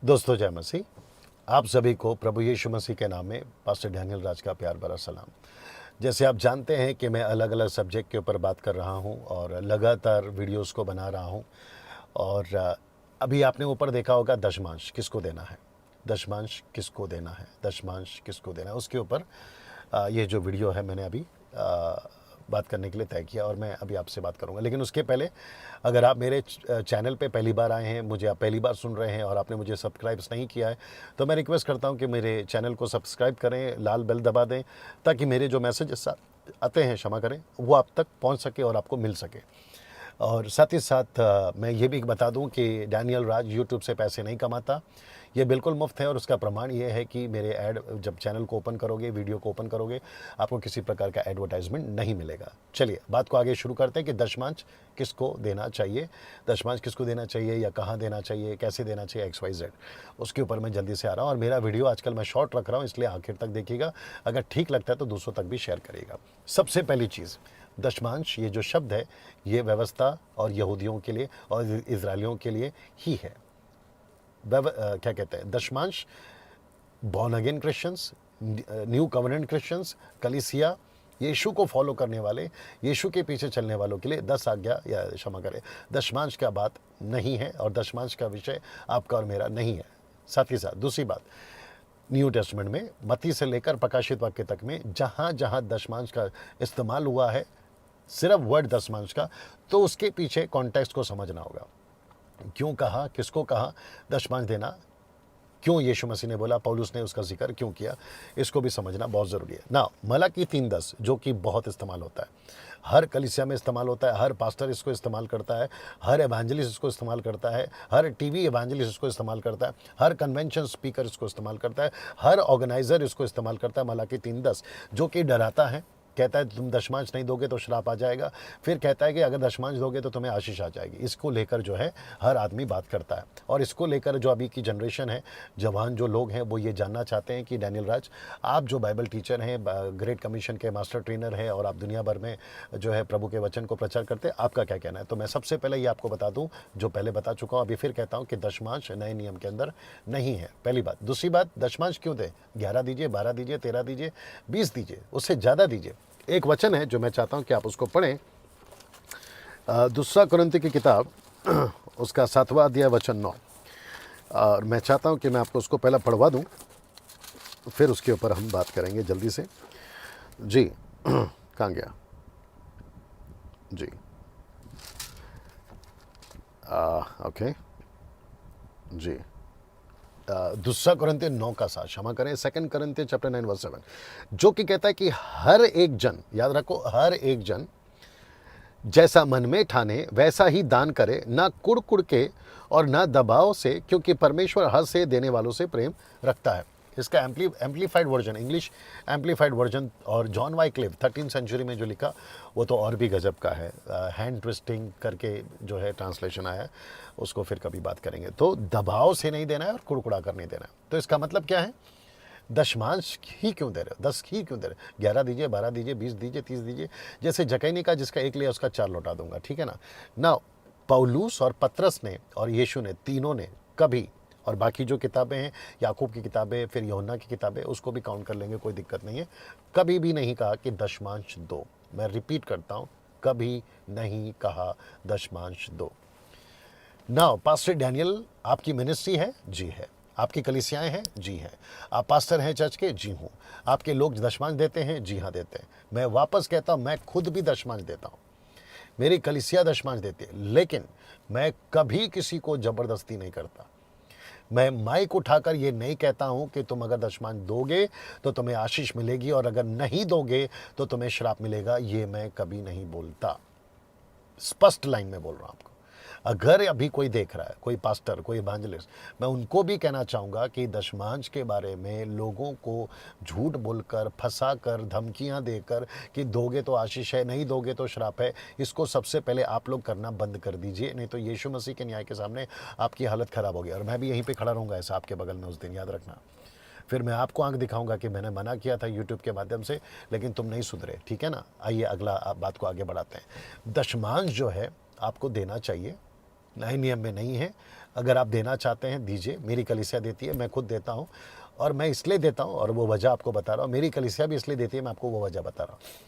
दोस्तों जय मसीह। आप सभी को प्रभु यीशु मसीह के नाम में पास्टर डैनियल राज का प्यार भरा सलाम। जैसे आप जानते हैं कि मैं अलग अलग सब्जेक्ट के ऊपर बात कर रहा हूं और लगातार वीडियोस को बना रहा हूं। और अभी आपने ऊपर देखा होगा दशमांश किसको देना है, दशमांश किसको देना है, दशमांश किसको देना है, उसके ऊपर ये जो वीडियो है मैंने अभी बात करने के लिए तय किया और मैं अभी आपसे बात करूंगा। लेकिन उसके पहले अगर आप मेरे चैनल पे पहली बार आए हैं, मुझे आप पहली बार सुन रहे हैं और आपने मुझे सब्सक्राइब्स नहीं किया है, तो मैं रिक्वेस्ट करता हूं कि मेरे चैनल को सब्सक्राइब करें, लाल बेल दबा दें, ताकि मेरे जो मैसेजेस आते हैं, क्षमा करें, वो आप तक पहुंच सके और आपको मिल सके। और साथ ही साथ मैं ये भी बता दूं कि डैनियल राज यूट्यूब से पैसे नहीं कमाता, ये बिल्कुल मुफ्त है। और उसका प्रमाण ये है कि मेरे ऐड जब चैनल को ओपन करोगे, वीडियो को ओपन करोगे, आपको किसी प्रकार का एडवर्टाइजमेंट नहीं मिलेगा। चलिए बात को आगे शुरू करते हैं कि दशमांश किसको देना चाहिए, दशमांश किसको देना चाहिए या कहाँ देना चाहिए, कैसे देना चाहिए, XYZ, उसके ऊपर मैं जल्दी से आ रहा हूँ। और मेरा वीडियो आजकल मैं शॉर्ट रख रहा हूँ, इसलिए आखिर तक देखिएगा। अगर ठीक लगता है तो दूसरों तक भी शेयर करिएगा। सबसे पहली चीज़, दशमांश ये जो शब्द है, ये व्यवस्था और यहूदियों के लिए और इजरायलियों के लिए ही है। क्या कहते हैं, दशमांश born again Christians, new covenant Christians, कलीसिया, यीशु को फॉलो करने वाले, यीशु के पीछे चलने वालों के लिए 10 आज्ञा या क्षमा करें, दशमांश का बात नहीं है और दशमांश का विषय आपका और मेरा नहीं है। साथ ही साथ दूसरी बात, न्यू टेस्टमेंट में मत्ती से लेकर प्रकाशित वाक्य तक में जहाँ जहाँ दशमांश का इस्तेमाल हुआ है, सिर्फ वर्ड दशमांश का, तो उसके पीछे कॉन्टेक्स्ट को समझना होगा। क्यों कहा, किसको कहा दशमांश देना, क्यों यीशु मसीह ने बोला, पौलुस ने उसका जिक्र क्यों किया, इसको भी समझना बहुत ज़रूरी है ना। मलाकी 3:10 जो कि बहुत इस्तेमाल होता है, हर कलीसिया में इस्तेमाल होता है, हर पास्टर इसको इस्तेमाल करता है, हर एवेंजलिस्ट इसको इस्तेमाल करता है, हर टीवी एवेंजलिस्ट इसको इस्तेमाल करता है, हर कन्वेंशन स्पीकर इसको इस्तेमाल करता है, हर ऑर्गेनाइजर इसको इस्तेमाल करता है। मलाकी 3:10 जो कि डराता है, कहता है तुम दशमांश नहीं दोगे तो श्राप आ जाएगा, फिर कहता है कि अगर दशमांश दोगे तो तुम्हें आशीष आ जाएगी। इसको लेकर जो है हर आदमी बात करता है और इसको लेकर जो अभी की जनरेशन है, जवान जो लोग हैं, वो ये जानना चाहते हैं कि डैनियल राज, आप जो बाइबल टीचर हैं, ग्रेट कमीशन के मास्टर ट्रेनर हैं और आप दुनिया भर में जो है प्रभु के वचन को प्रचार करते हैं, आपका क्या कहना है। तो मैं सबसे पहले ये आपको बता दूँ, जो पहले बता चुका हूँ, अभी फिर कहता हूँ कि दशमांश नए नियम के अंदर नहीं है, पहली बात। दूसरी बात, दशमांश क्यों दें, 11 दीजिए, 12 दीजिए, 13 दीजिए, 20 दीजिए, उससे ज़्यादा दीजिए। एक वचन है जो मैं चाहता हूं कि आप उसको पढ़ें, दूसरा कुरिन्थियों की किताब उसका 7वां अध्याय वचन 9। और मैं चाहता हूं कि मैं आपको उसको पहला पढ़वा दूं, फिर उसके ऊपर हम बात करेंगे जल्दी से। जी कहाँ गया जी, ओके जी, दूसरा कुरिन्थियों 9 का 7, क्षमा करें, 2 कुरिन्थियों चैप्टर 9 वर्स 7, जो कि कहता है कि हर एक जन, याद रखो, हर एक जन जैसा मन में ठाने वैसा ही दान करे, ना कुड़ कुड़ के और ना दबाव से, क्योंकि परमेश्वर हर से देने वालों से प्रेम रखता है। इसका amplified version, English amplified version, और जॉन वाइक्लिफ 13वीं सेंचुरी में जो लिखा वो तो और भी गजब का है, हैंड ट्विस्टिंग करके जो है ट्रांसलेशन आया, उसको फिर कभी बात करेंगे। तो दबाव से नहीं देना है और कुड़कुड़ा कर नहीं देना है। तो इसका मतलब क्या है, दशमांश ही क्यों दे रहे हो, 10 ही क्यों दे रहे हो, 11 दीजिए, 12 दीजिए, 20 दीजिए, 30 दीजिए। जैसे जकैनी का जिसका एक लिया उसका 4 लौटा दूंगा, ठीक है ना। ना पौलुस और पतरस ने और यीशु ने, तीनों ने कभी, और बाकी जो किताबें हैं, याकूब की किताबें, फिर यूहन्ना की किताबें, उसको भी काउंट कर लेंगे, कोई दिक्कत नहीं है, कभी भी नहीं कहा कि दशमांश दो। मैं रिपीट करता हूँ, कभी नहीं कहा दशमांश दो। ना पास्टर डैनियल, आपकी मिनिस्ट्री है? जी है। आपकी कलीसियाएं हैं? जी हैं। आप पास्टर हैं चर्च के? जी हूँ। आपके लोग दशमांश देते हैं? जी हाँ देते हैं। मैं वापस कहता हूँ, मैं खुद भी दशमांश देता हूँ, मेरी कलीसिया दशमांश देती है, लेकिन मैं कभी किसी को जबरदस्ती नहीं करता। मैं माइक उठाकर ये नहीं कहता हूं कि तुम अगर दशमांश दोगे तो तुम्हें आशीष मिलेगी और अगर नहीं दोगे तो तुम्हें श्राप मिलेगा, ये मैं कभी नहीं बोलता। स्पष्ट लाइन में बोल रहा हूं आपको। अगर अभी कोई देख रहा है, कोई पास्टर, कोई इवेंजलिस्ट, मैं उनको भी कहना चाहूँगा कि दशमांश के बारे में लोगों को झूठ बोलकर, फंसाकर, धमकियाँ देकर कि दोगे तो आशीष है, नहीं दोगे तो श्राप है, इसको सबसे पहले आप लोग करना बंद कर दीजिए, नहीं तो यीशु मसीह के न्याय के सामने आपकी हालत ख़राब होगी। और मैं भी यहीं पर खड़ा रहूँगा ऐसा आपके बगल में उस दिन, याद रखना। फिर मैं आपको आंख दिखाऊंगा कि मैंने मना किया था यूट्यूब के माध्यम से, लेकिन तुम नहीं सुधरे, ठीक है ना। आइए अगला बात को आगे बढ़ाते हैं। दशमांश जो है आपको देना चाहिए, नए नियम में नहीं है। अगर आप देना चाहते हैं दीजिए, मेरी कलीसिया देती है, मैं खुद देता हूँ और मैं इसलिए देता हूँ और वो वजह आपको बता रहा हूँ। मेरी कलीसिया भी इसलिए देती है, मैं आपको वो वजह बता रहा हूँ।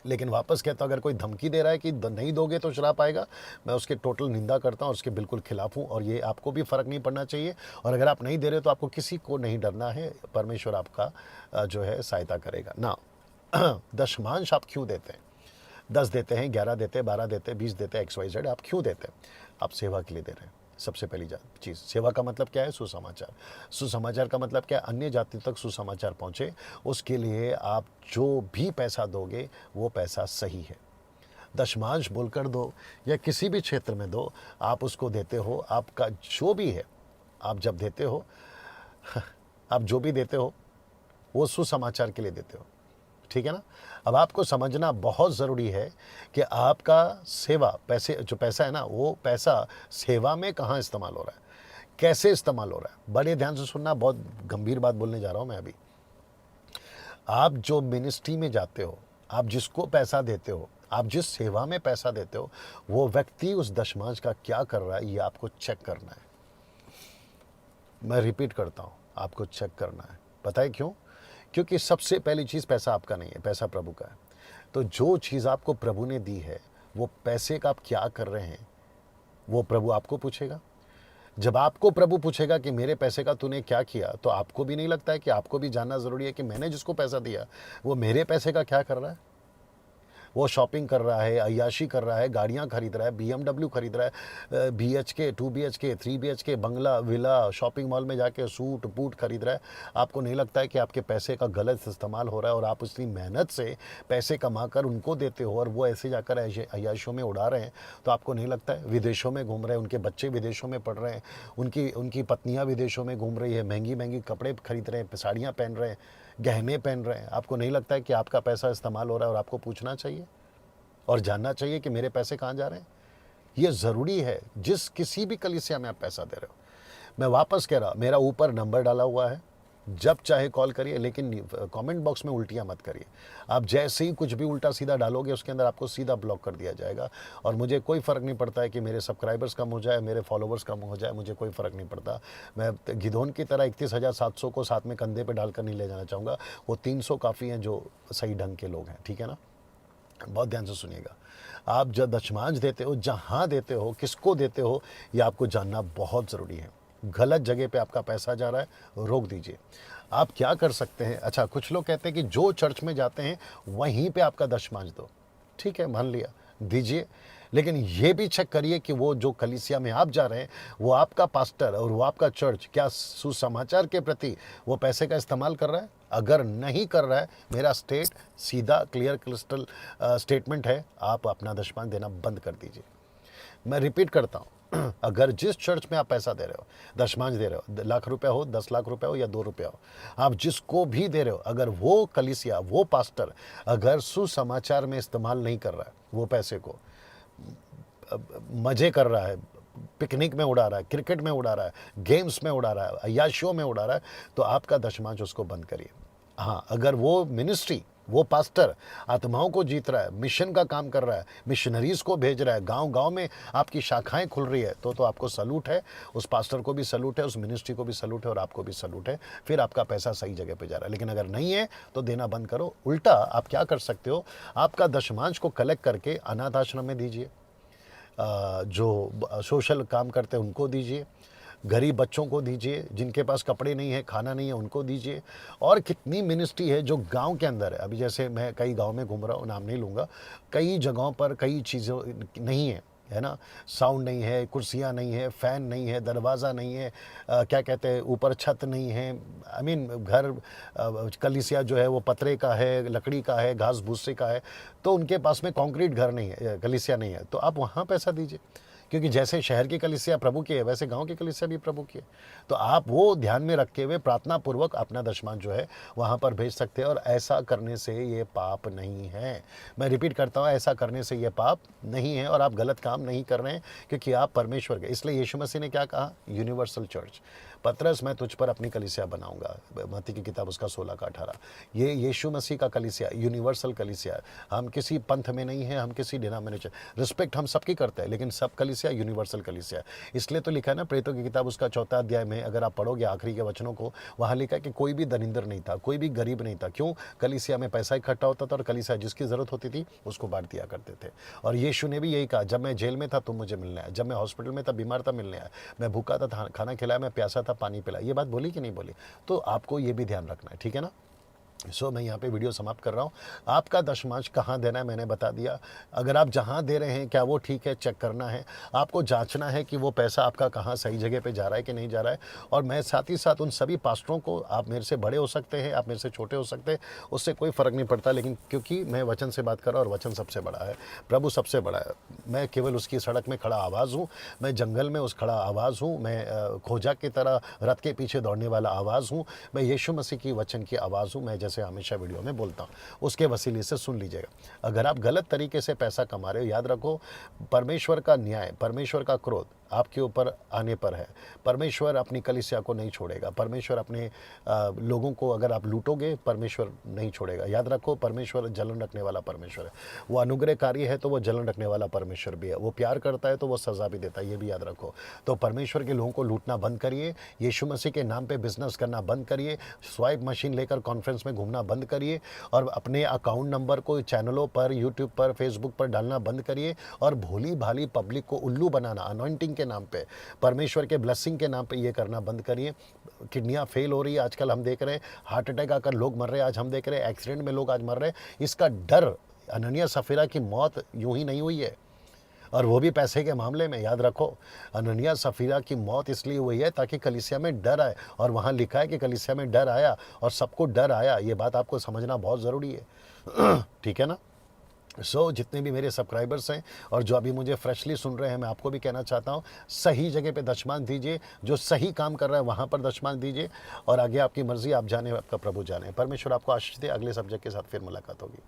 लेकिन वापस कहता हूँ, अगर कोई धमकी दे रहा है कि नहीं दोगे तो श्राप आएगा, मैं उसके टोटल निंदा करता हूँ और उसके बिल्कुल खिलाफ हूँ, और ये आपको भी फ़र्क नहीं पड़ना चाहिए। और अगर आप नहीं दे रहे तो आपको किसी को नहीं डरना है, परमेश्वर आपका जो है सहायता करेगा ना। दशमांश आप क्यों देते हैं? 10 देते हैं, 11 देते हैं, 12 देते हैं, 20 देते हैं, XYZ, आप क्यों देते हैं? आप सेवा के लिए दे रहे हैं। सबसे पहली चीज़, सेवा का मतलब क्या है? सुसमाचार। सुसमाचार का मतलब क्या है? अन्य जाति तक सुसमाचार पहुँचे, उसके लिए आप जो भी पैसा दोगे वो पैसा सही है। दशमांश बोलकर दो या किसी भी क्षेत्र में दो, आप उसको देते हो, आपका जो भी है, आप जब देते हो आप जो भी देते हो वो सुसमाचार के लिए देते हो, ठीक है ना। अब आपको समझना बहुत ज़रूरी है कि आपका सेवा पैसे, जो पैसा है ना, वो पैसा सेवा में कहाँ इस्तेमाल हो रहा है, कैसे इस्तेमाल हो रहा है। बड़े ध्यान से सुनना, बहुत गंभीर बात बोलने जा रहा हूँ मैं अभी। आप जो मिनिस्ट्री में जाते हो, आप जिसको पैसा देते हो, आप जिस सेवा में पैसा देते हो, वो व्यक्ति उस दशमांश का क्या कर रहा है, ये आपको चेक करना है। मैं रिपीट करता हूँ, आपको चेक करना है। पता है क्यों? क्योंकि सबसे पहली चीज़, पैसा आपका नहीं है, पैसा प्रभु का है। तो जो चीज़ आपको प्रभु ने दी है, वो पैसे का आप क्या कर रहे हैं, वो प्रभु आपको पूछेगा। जब आपको प्रभु पूछेगा कि मेरे पैसे का तूने क्या किया, तो आपको भी नहीं लगता है कि आपको भी जानना ज़रूरी है कि मैंने जिसको पैसा दिया वो मेरे पैसे का क्या कर रहा है? वो शॉपिंग कर रहा है, अय्याशी कर रहा है, गाड़ियाँ खरीद रहा है, BMW खरीद रहा है, BHK, 2 BHK, 3 BHK, बंगला, विला, शॉपिंग मॉल में जाके सूट बूट खरीद रहा है। आपको नहीं लगता है कि आपके पैसे का गलत इस्तेमाल हो रहा है और आप उसकी मेहनत से पैसे कमाकर उनको देते हो और वो ऐसे जाकर अय्याशियों में उड़ा रहे हैं? तो आपको नहीं लगता है? विदेशों में घूम रहे हैं, उनके बच्चे विदेशों में पढ़ रहे हैं, उनकी पत्नियाँ विदेशों में घूम रही है, महंगी महंगी कपड़े खरीद रहे हैं, साड़ियाँ पहन रहे हैं, गहने पहन रहे हैं। आपको नहीं लगता है कि आपका पैसा इस्तेमाल हो रहा है और आपको पूछना चाहिए और जानना चाहिए कि मेरे पैसे कहाँ जा रहे हैं? ये ज़रूरी है, जिस किसी भी कलीसिया में आप पैसा दे रहे हो। मैं वापस कह रहा, मेरा ऊपर नंबर डाला हुआ है, जब चाहे कॉल करिए, लेकिन कमेंट बॉक्स में उल्टियाँ मत करिए। आप जैसे ही कुछ भी उल्टा सीधा डालोगे, उसके अंदर आपको सीधा ब्लॉक कर दिया जाएगा। और मुझे कोई फ़र्क नहीं पड़ता है कि मेरे सब्सक्राइबर्स कम हो जाए, मेरे फॉलोवर्स कम हो जाए, मुझे कोई फ़र्क नहीं पड़ता। मैं गिदोन की तरह 31,700 को साथ में कंधे पे डालकर नहीं ले जाना चाहूँगा। वो 300 काफ़ी हैं जो सही ढंग के लोग हैं, ठीक है ना। बहुत ध्यान से सुनिएगा, आप जब दशमांश देते हो, जहाँ देते हो, किसको देते हो, ये आपको जानना बहुत ज़रूरी है। गलत जगह पे आपका पैसा जा रहा है, रोक दीजिए। आप क्या कर सकते हैं? अच्छा, कुछ लोग कहते हैं कि जो चर्च में जाते हैं वहीं पे आपका दशमांश दो। ठीक है, मान लिया, दीजिए, लेकिन ये भी चेक करिए कि वो जो कलीसिया में आप जा रहे हैं, वो आपका पास्टर और वो आपका चर्च क्या सुसमाचार के प्रति वो पैसे का इस्तेमाल कर रहा है? अगर नहीं कर रहा है, मेरा सीधा क्लियर क्रिस्टल स्टेटमेंट है, आप अपना दशमांश देना बंद कर दीजिए। मैं रिपीट करता हूँ, अगर जिस चर्च में आप पैसा दे रहे हो, दशमांश दे रहे हो, लाख रुपया हो, 10 लाख रुपया हो या 2 रुपया हो, आप जिसको भी दे रहे हो, अगर वो कलीसिया, वो पास्टर अगर सुसमाचार में इस्तेमाल नहीं कर रहा है, वो पैसे को मज़े कर रहा है, पिकनिक में उड़ा रहा है, क्रिकेट में उड़ा रहा है, गेम्स में उड़ा रहा है, अय्याशियों में उड़ा रहा है, तो आपका दशमांश उसको बंद करिए। हाँ, अगर वो मिनिस्ट्री, वो पास्टर आत्माओं को जीत रहा है, मिशन का काम कर रहा है, मिशनरीज़ को भेज रहा है, गांव-गांव में आपकी शाखाएं खुल रही है, तो आपको सलूट है, उस पास्टर को भी सलूट है, उस मिनिस्ट्री को भी सलूट है और आपको भी सलूट है। फिर आपका पैसा सही जगह पे जा रहा है। लेकिन अगर नहीं है तो देना बंद करो। उल्टा आप क्या कर सकते हो, आपका दशमांश को कलेक्ट करके अनाथ आश्रम में दीजिए, जो सोशल काम करते हैं उनको दीजिए, गरीब बच्चों को दीजिए, जिनके पास कपड़े नहीं है, खाना नहीं है, उनको दीजिए। और कितनी मिनिस्ट्री है जो गांव के अंदर है। अभी जैसे मैं कई गांव में घूम रहा हूँ, नाम नहीं लूँगा, कई जगहों पर कई चीज़ें नहीं है ना, साउंड नहीं है, कुर्सियाँ नहीं है, फ़ैन नहीं है, दरवाज़ा नहीं है, क्या कहते हैं, ऊपर छत नहीं है। आई मीन घर, कलीसिया जो है वो पतरे का है, लकड़ी का है, घास भूसे का है, तो उनके पास में कंक्रीट घर नहीं है, कलीसिया नहीं है, तो आप वहाँ पैसा दीजिए। क्योंकि जैसे शहर की कलीसिया प्रभु की है, वैसे गांव की कलीसिया भी प्रभु की है। तो आप वो ध्यान में रखे हुए प्रार्थना पूर्वक अपना दशमांश जो है वहाँ पर भेज सकते हैं। और ऐसा करने से ये पाप नहीं है। मैं रिपीट करता हूँ, ऐसा करने से ये पाप नहीं है और आप गलत काम नहीं कर रहे हैं, क्योंकि आप परमेश्वर के। इसलिए यीशु मसीह ने क्या कहा? यूनिवर्सल चर्च, पतरस मैं तुझ पर अपनी कलीसिया बनाऊंगा, मत्ती की किताब उसका 16 का 18। ये यीशु मसीह का कलीसिया, यूनिवर्सल कलीसिया। हम किसी पंथ में नहीं है, हम किसी डिनोमिनेशन, रिस्पेक्ट हम सबकी करते हैं, लेकिन सब कलीसिया कलीसिया यूनिवर्सल कलीसिया है। इसलिए तो लिखा है ना प्रेरितों की किताब उसका 4 अध्याय में, अगर आप पढ़ोगे आखिरी के वचनों को, वहाँ लिखा है कि कोई भी दरिंदर नहीं था, कोई भी गरीब नहीं था। क्यों? कलीसिया में पैसा इकट्ठा होता था और कलीसिया जिसकी ज़रूरत होती थी उसको बांट दिया करते थे। और यीशु ने भी यही कहा, जब मैं जेल में था तुम मुझे मिलने आए, जब मैं हॉस्पिटल में था बीमार था मिलने आए, मैं भूखा था खाना खिलाया, मैं प्यासा था पानी पिलाया। ये बात बोली कि नहीं बोली? तो आपको ये भी ध्यान रखना है, ठीक है ना। मैं यहाँ पे वीडियो समाप्त कर रहा हूँ। आपका दशमांश कहाँ देना है मैंने बता दिया। अगर आप जहाँ दे रहे हैं क्या वो ठीक है, चेक करना है। आपको जांचना है कि वो पैसा आपका कहाँ सही जगह पे जा रहा है कि नहीं जा रहा है। और मैं साथ ही साथ उन सभी पास्टरों को, आप मेरे से बड़े हो सकते हैं, आप मेरे से छोटे हो सकते हैं, उससे कोई फ़र्क नहीं पड़ता, लेकिन क्योंकि मैं वचन से बात कर रहा हूँ और वचन सबसे बड़ा है, प्रभु सबसे बड़ा है। मैं केवल उसकी सड़क में खड़ा आवाज़ हूँ, मैं जंगल में उस खड़ा आवाज़ हूँ, मैं खोजा की तरह रथ के पीछे दौड़ने वाला आवाज़ हूँ, मैं यीशु मसीह की वचन की आवाज़ हूँ। मैं जैसे हमेशा वीडियो में बोलता हूँ, उसके वसीले से सुन लीजिएगा। अगर आप गलत तरीके से पैसा कमा रहे हो, याद रखो परमेश्वर का न्याय, परमेश्वर का क्रोध आपके ऊपर आने पर है। परमेश्वर अपनी कलीसिया को नहीं छोड़ेगा। परमेश्वर अपने लोगों को अगर आप लूटोगे, परमेश्वर नहीं छोड़ेगा। याद रखो परमेश्वर जलन रखने वाला परमेश्वर है। वो अनुग्रहकारी है तो वो जलन रखने वाला परमेश्वर भी है। वो प्यार करता है तो वो सज़ा भी देता है, ये भी याद रखो। तो परमेश्वर के लोगों को लूटना बंद करिए, यीशु मसीह के नाम पे बिजनेस करना बंद करिए, स्वाइप मशीन लेकर कॉन्फ्रेंस में घूमना बंद करिए और अपने अकाउंट नंबर को चैनलों पर, यूट्यूब पर, फेसबुक पर डालना बंद करिए और भोली भाली पब्लिक को उल्लू बनाना अनॉइंटिंग के नाम पे, परमेश्वर के ब्लेसिंग के नाम पे ये करना बंद करिए। किडनियाँ फेल हो रही है आजकल हम देख रहे हैं, हार्ट अटैक आकर लोग मर रहे हैं आज हम देख रहे हैं, एक्सीडेंट में लोग आज मर रहे हैं। इसका डर, अनन्या सफीरा की मौत यूं ही नहीं हुई है और वो भी पैसे के मामले में। याद रखो अनन्या सफीरा की मौत इसलिए हुई है ताकि कलीसिया में डर आए, और वहाँ लिखा है कि कलीसिया में डर आया और सबको डर आया। ये बात आपको समझना बहुत ज़रूरी है ठीक है ना। जितने भी मेरे सब्सक्राइबर्स हैं और जो अभी मुझे फ्रेशली सुन रहे हैं, मैं आपको भी कहना चाहता हूँ, सही जगह पे दशमान दीजिए, जो सही काम कर रहा है वहाँ पर दशमान दीजिए, और आगे आपकी मर्ज़ी, आप जाने, आपका प्रभु जाने। परमेश्वर आपको आशीष दे। अगले सब्जेक्ट के साथ फिर मुलाकात होगी।